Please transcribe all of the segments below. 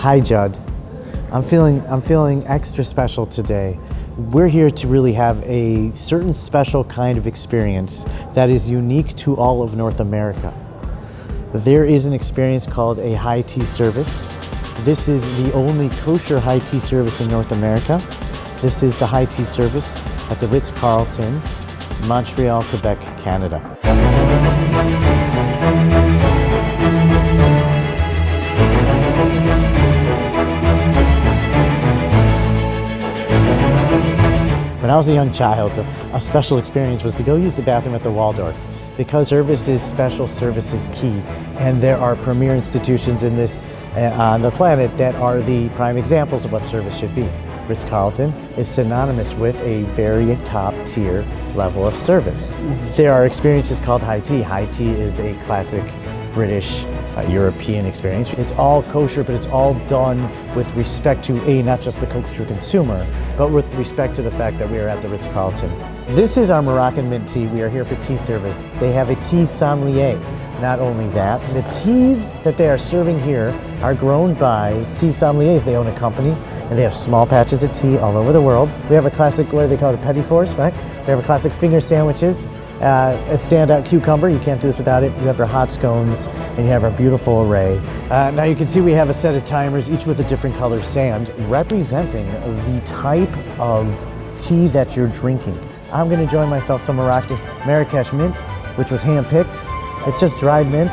Hi, Judd. I'm feeling extra special today. We're here to really have a certain special kind of experience that is unique to all of North America. There is an experience called a high tea service. This is the only kosher high tea service in North America. This is the high tea service at the Ritz Carlton, Montreal, Quebec, Canada. When I was a young child, a special experience was to go use the bathroom at the Waldorf, because service is special, service is key, and there are premier institutions in this on the planet that are the prime examples of what service should be. Ritz-Carlton is synonymous with a very top tier level of service. There are experiences called high tea. High tea is a classic British, European experience. It's all kosher, but it's all done with respect to not just the kosher consumer, but with respect to the fact that we are at the Ritz-Carlton. This is our Moroccan mint tea. We are here for tea service. They have a tea sommelier. Not only that, the teas that they are serving here are grown by tea sommeliers. They own a company, and they have small patches of tea all over the world. We have a classic, what do they call it, petit fours, right? We have a classic finger sandwiches, a standout cucumber, you can't do this without it. You have our hot scones, and you have our beautiful array. Now you can see we have a set of timers, each with a different color sand, representing the type of tea that you're drinking. I'm gonna enjoy myself some Moroccan Marrakesh mint, which was hand-picked. It's just dried mint.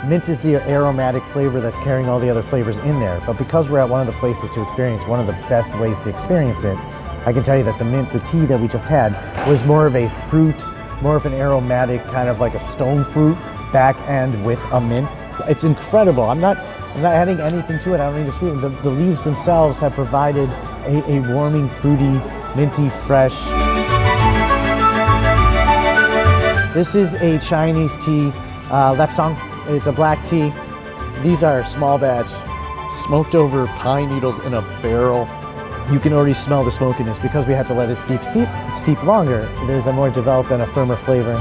Mint is the aromatic flavor that's carrying all the other flavors in there, but because we're at one of the places to experience, one of the best ways to experience it, I can tell you that the mint, the tea that we just had, was more of a fruit, more of an aromatic, kind of like a stone fruit back end with a mint. It's incredible. I'm not adding anything to it. I don't need to sweeten. The leaves themselves have provided a warming, fruity, minty, fresh. This is a Chinese tea, Lapsang. It's a black tea. These are small batch, smoked over pine needles in a barrel. You can already smell the smokiness because we had to let it steep longer. There's a more developed and a firmer flavor.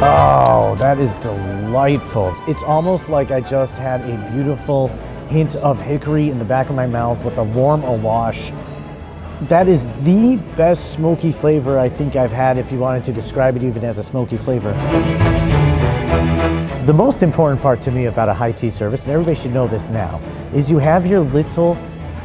Oh, that is delightful. It's almost like I just had a beautiful hint of hickory in the back of my mouth with a warm awash. That is the best smoky flavor I think I've had, if you wanted to describe it even as a smoky flavor. The most important part to me about a high tea service, and everybody should know this now, is you have your little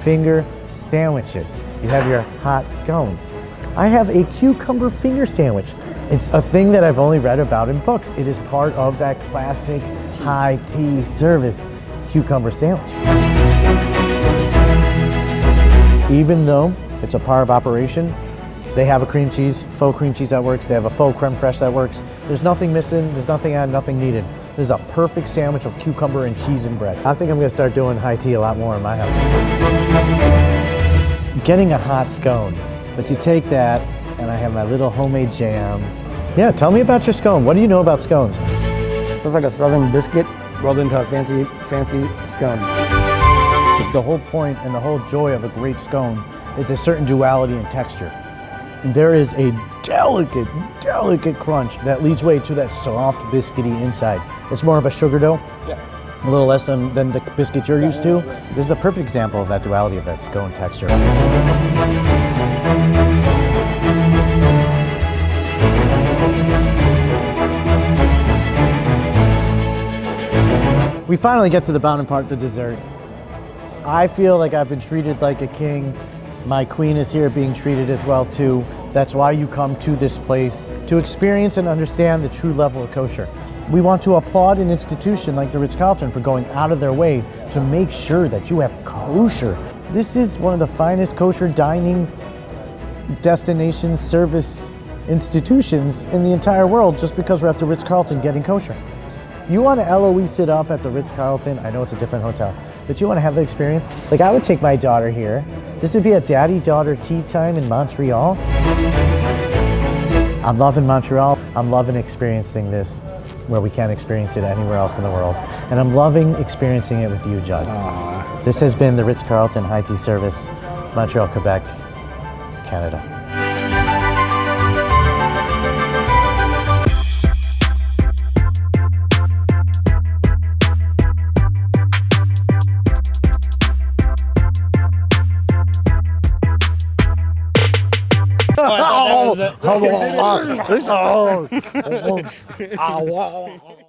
finger sandwiches. You have your hot scones. I have a cucumber finger sandwich. It's a thing that I've only read about in books. It is part of that classic high tea service cucumber sandwich. Even though it's a part of operation, they have a cream cheese, faux cream cheese that works. They have a faux creme fraiche that works. There's nothing missing, there's nothing added, nothing needed. This is a perfect sandwich of cucumber and cheese and bread. I think I'm gonna start doing high tea a lot more in my house. Getting a hot scone, but you take that, and I have my little homemade jam. Yeah, tell me about your scone. What do you know about scones? Looks like a southern biscuit rolled into a fancy scone. The whole point and the whole joy of a great scone is a certain duality in texture. There is a delicate crunch that leads way to that soft, biscuity inside. It's more of a sugar dough, a little less than the biscuit you're used to. This is a perfect example of that duality of that scone texture. We finally get to the bottom part, the dessert. I feel like I've been treated like a king. My queen is here being treated as well too. That's why you come to this place, to experience and understand the true level of kosher. We want to applaud an institution like the Ritz-Carlton for going out of their way to make sure that you have kosher. This is one of the finest kosher dining destination service institutions in the entire world just because we're at the Ritz-Carlton getting kosher. You want to LOE sit up at the Ritz-Carlton, I know it's a different hotel, but you want to have the experience? Like, I would take my daughter here. This would be a daddy-daughter tea time in Montreal. I'm loving Montreal. I'm loving experiencing this where we can't experience it anywhere else in the world. And I'm loving experiencing it with you, Judd. This has been the Ritz-Carlton High Tea Service, Montreal, Quebec, Canada. I thought that was it. Oh,